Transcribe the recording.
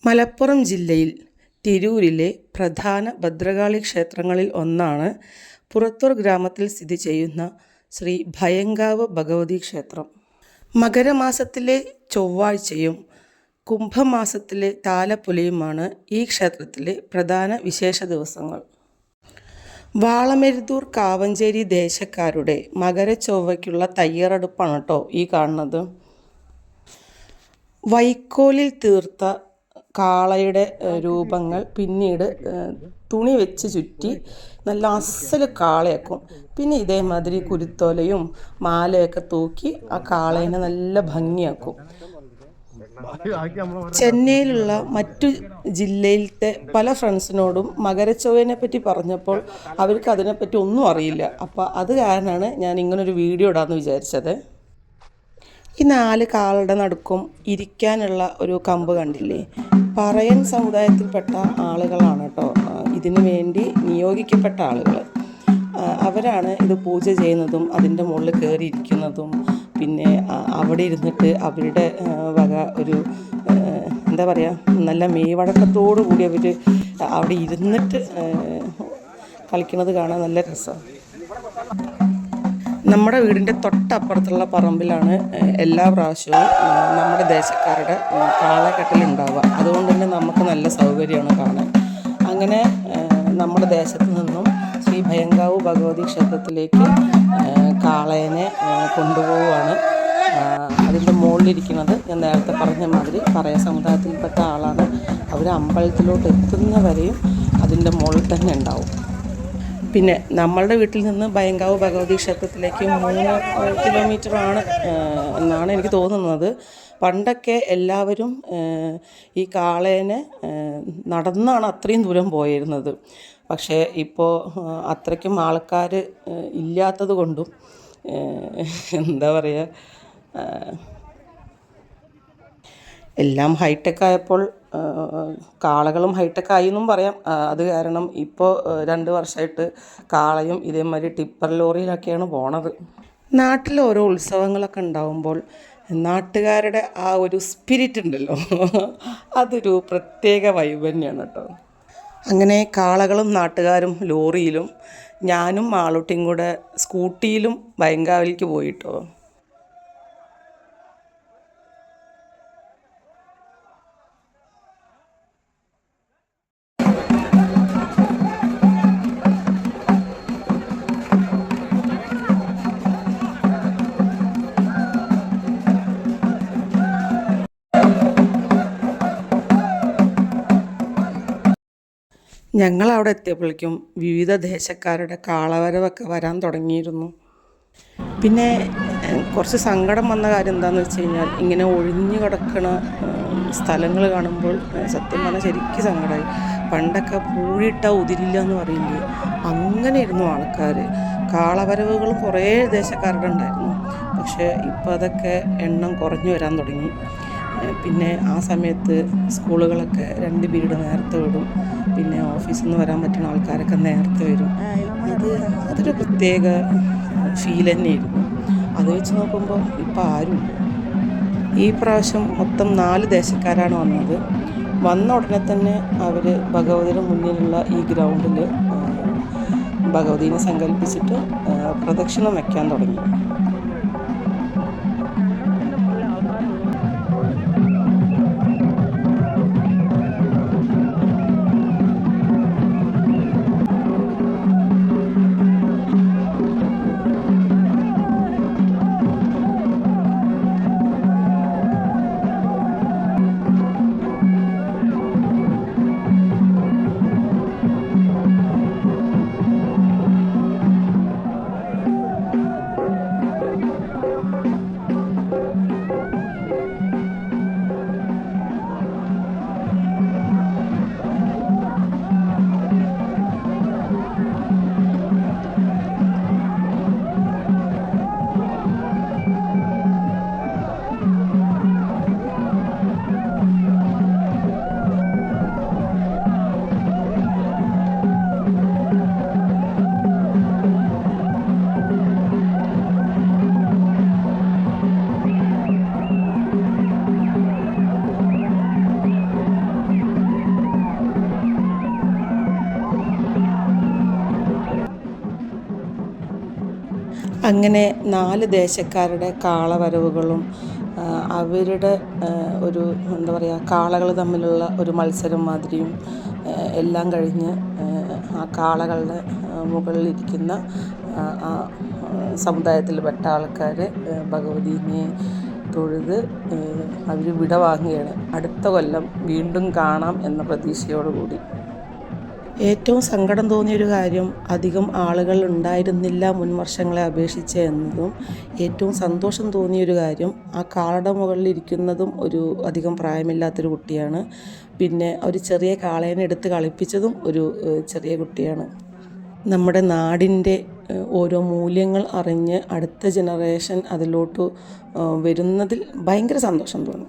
മലപ്പുറം ജില്ലയിൽ തിരൂരിലെ പ്രധാന ഭദ്രകാളി ക്ഷേത്രങ്ങളിൽ ഒന്നാണ് പുറത്തൂർ ഗ്രാമത്തിൽ സ്ഥിതി ചെയ്യുന്ന ശ്രീ ഭയങ്കാവ് ഭഗവതി ക്ഷേത്രം. മകരമാസത്തിലെ ചൊവ്വാഴ്ചയും കുംഭമാസത്തിലെ താലപ്പൊലിയുമാണ് ഈ ക്ഷേത്രത്തിലെ പ്രധാന വിശേഷ ദിവസങ്ങൾ. വാളമെരുത്തൂർ കാവഞ്ചേരി ദേശക്കാരുടെ മകരച്ചൊവ്വയ്ക്കുള്ള തയ്യാറെടുപ്പാണ് കേട്ടോ ഈ കാണുന്നത്. വൈക്കോലിൽ തീർത്ത കാളയുടെ രൂപങ്ങൾ പിന്നീട് തുണി വെച്ച് ചുറ്റി നല്ല അസൽ കാളയാക്കും. പിന്നെ ഇതേമാതിരി കുരുത്തോലയും മാലയൊക്കെ തൂക്കി ആ കാളേനെ നല്ല ഭംഗിയാക്കും. ചെന്നൈയിലുള്ള മറ്റു ജില്ലയിലത്തെ പല ഫ്രണ്ട്സിനോടും മകരച്ചൊവ്വനെ പറ്റി പറഞ്ഞപ്പോൾ അവർക്ക് അതിനെപ്പറ്റി ഒന്നും അറിയില്ല. അപ്പോൾ അത് കാരണമാണ് ഞാൻ ഇങ്ങനൊരു വീഡിയോ ഇടാമെന്ന് വിചാരിച്ചത്. ഈ 4 കാളുടെ നടുക്കും ഇരിക്കാനുള്ള ഒരു കമ്പ് കണ്ടില്ലേ? പറയൻ സമുദായത്തിൽപ്പെട്ട ആളുകളാണ് കേട്ടോ ഇതിനു വേണ്ടി നിയോഗിക്കപ്പെട്ട ആളുകൾ. അവരാണ് ഇത് പൂജ ചെയ്യുന്നതും അതിൻ്റെ മുകളിൽ കയറിയിരിക്കുന്നതും. പിന്നെ അവിടെ ഇരുന്നിട്ട് അവരുടെ വക ഒരു എന്താ പറയുക, നല്ല മെയ്വഴക്കത്തോടു കൂടി അവർ അവിടെ ഇരുന്നിട്ട് കളിക്കുന്നത് കാണാൻ നല്ല രസമാണ്. നമ്മുടെ വീടിൻ്റെ തൊട്ടപ്പുറത്തുള്ള പറമ്പിലാണ് എല്ലാ പ്രാവശ്യവും നമ്മുടെ ദേശക്കാരുടെ കാളക്കെട്ടലുണ്ടാവുക. അതുകൊണ്ട് തന്നെ നമുക്ക് നല്ല സൗകര്യമാണ് കാണാൻ. അങ്ങനെ നമ്മുടെ ദേശത്ത് നിന്നും ശ്രീ ഭയങ്കാവ് ഭഗവതി ക്ഷേത്രത്തിലേക്ക് കാളേനെ കൊണ്ടുപോവുകയാണ്. അതിൻ്റെ മുകളിലിരിക്കുന്നത് ഞാൻ നേരത്തെ പറഞ്ഞ മാതിരി പറയ സമുദായത്തിൽപ്പെട്ട ആളാണ്. അവർ അമ്പലത്തിലോട്ട് എത്തുന്നവരെയും അതിൻ്റെ മുകളിൽ തന്നെ ഉണ്ടാവും. പിന്നെ നമ്മളുടെ വീട്ടിൽ നിന്ന് ഭയങ്കാവ് ഭഗവതി ക്ഷേത്രത്തിലേക്ക് 3 കിലോമീറ്ററാണ് എന്നാണ് എനിക്ക് തോന്നുന്നത്. പണ്ടൊക്കെ എല്ലാവരും ഈ കാളേനെ നടന്നാണ് അത്രയും ദൂരം പോയിരുന്നത്. പക്ഷേ ഇപ്പോൾ അത്രയ്ക്കും ആൾക്കാർ ഇല്ലാത്തത് കൊണ്ടും എന്താ പറയുക, എല്ലാം ഹൈടെക് ആയപ്പോൾ കാളകളും ഹൈടെക് ആയി എന്നും പറയാം. അത് കാരണം ഇപ്പോൾ 2 വർഷമായിട്ട് കാളയും ഇതേമാതിരി ടിപ്പർ ലോറിയിലൊക്കെയാണ് പോണത്. നാട്ടിൽ ഓരോ ഉത്സവങ്ങളൊക്കെ ഉണ്ടാകുമ്പോൾ നാട്ടുകാരുടെ ആ ഒരു സ്പിരിറ്റ് ഉണ്ടല്ലോ, അതൊരു പ്രത്യേക വൈബ് തന്നെയാണ് കേട്ടോ. അങ്ങനെ കാളകളും നാട്ടുകാരും ലോറിയിലും ഞാനും മാളൂട്ടിയും കൂടെ സ്കൂട്ടിയിലും ഭയങ്കാവിലേക്ക് പോയിട്ടോ. ഞങ്ങളവിടെ എത്തിയപ്പോഴേക്കും വിവിധ ദേശക്കാരുടെ കാളവരവൊക്കെ വരാൻ തുടങ്ങിയിരുന്നു. പിന്നെ കുറച്ച് സങ്കടം വന്ന കാര്യം എന്താണെന്ന് വെച്ച് കഴിഞ്ഞാൽ, ഇങ്ങനെ ഒഴിഞ്ഞു കിടക്കുന്ന സ്ഥലങ്ങൾ കാണുമ്പോൾ സത്യം പറഞ്ഞാൽ ശരിക്കും സങ്കടമായി. പണ്ടൊക്കെ പൂഴിട്ട ഉതിരില്ല എന്ന് പറയില്ലേ, അങ്ങനെ ഇരുന്നു ആൾക്കാർ. കാളവരവുകളും കുറേ ദേശക്കാരുടെ ഉണ്ടായിരുന്നു. പക്ഷേ ഇപ്പോൾ അതൊക്കെ എണ്ണം കുറഞ്ഞു വരാൻ തുടങ്ങി. പിന്നെ ആ സമയത്ത് സ്കൂളുകളൊക്കെ 2 പീരീഡ് നേരത്തെ വിടും. പിന്നെ ഓഫീസിൽ നിന്ന് വരാൻ പറ്റുന്ന ആൾക്കാരൊക്കെ നേരത്തെ വരും. അതൊരു പ്രത്യേക ഫീൽ തന്നെയായിരുന്നു. അത് വെച്ച് നോക്കുമ്പോൾ ഇപ്പോൾ ആരുമില്ല. ഈ പ്രാവശ്യം മൊത്തം 4 ദേശക്കാരാണ് വന്നത്. വന്ന ഉടനെ തന്നെ അവർ ഭഗവതിയുടെ മുന്നിലുള്ള ഈ ഗ്രൗണ്ടിൽ ഭഗവതിനെ സങ്കല്പിച്ചിട്ട് പ്രദക്ഷിണം വയ്ക്കാൻ തുടങ്ങി. അങ്ങനെ 4 ദേശക്കാരുടെ കാളവരവുകളും അവരുടെ ഒരു എന്താ പറയുക, കാളകൾ തമ്മിലുള്ള ഒരു മത്സരം മാതിരിയും എല്ലാം കഴിഞ്ഞ് ആ കാളകളുടെ മുകളിലിരിക്കുന്ന ആ സമുദായത്തിൽപ്പെട്ട ആൾക്കാർ ഭഗവതിയെ തൊഴുത് അവർ വിട വാങ്ങുകയാണ്. അടുത്ത കൊല്ലം വീണ്ടും കാണാം എന്ന പ്രതീക്ഷയോടുകൂടി. ഏറ്റവും സങ്കടം തോന്നിയൊരു കാര്യം അധികം ആളുകൾ ഉണ്ടായിരുന്നില്ല മുൻ വർഷങ്ങളെ അപേക്ഷിച്ച് എന്നതും, ഏറ്റവും സന്തോഷം തോന്നിയൊരു കാര്യം ആ കാളയുടെ മുകളിലിരിക്കുന്നതും ഒരു അധികം പ്രായമില്ലാത്തൊരു കുട്ടിയാണ്. പിന്നെ ഒരു ചെറിയ കാളേനെ എടുത്ത് കളിപ്പിച്ചതും ഒരു ചെറിയ കുട്ടിയാണ്. നമ്മുടെ നാടിൻ്റെ ഓരോ മൂല്യങ്ങൾ അറിഞ്ഞ് അടുത്ത ജനറേഷൻ അതിലോട്ട് വരുന്നതിൽ ഭയങ്കര സന്തോഷം തോന്നി.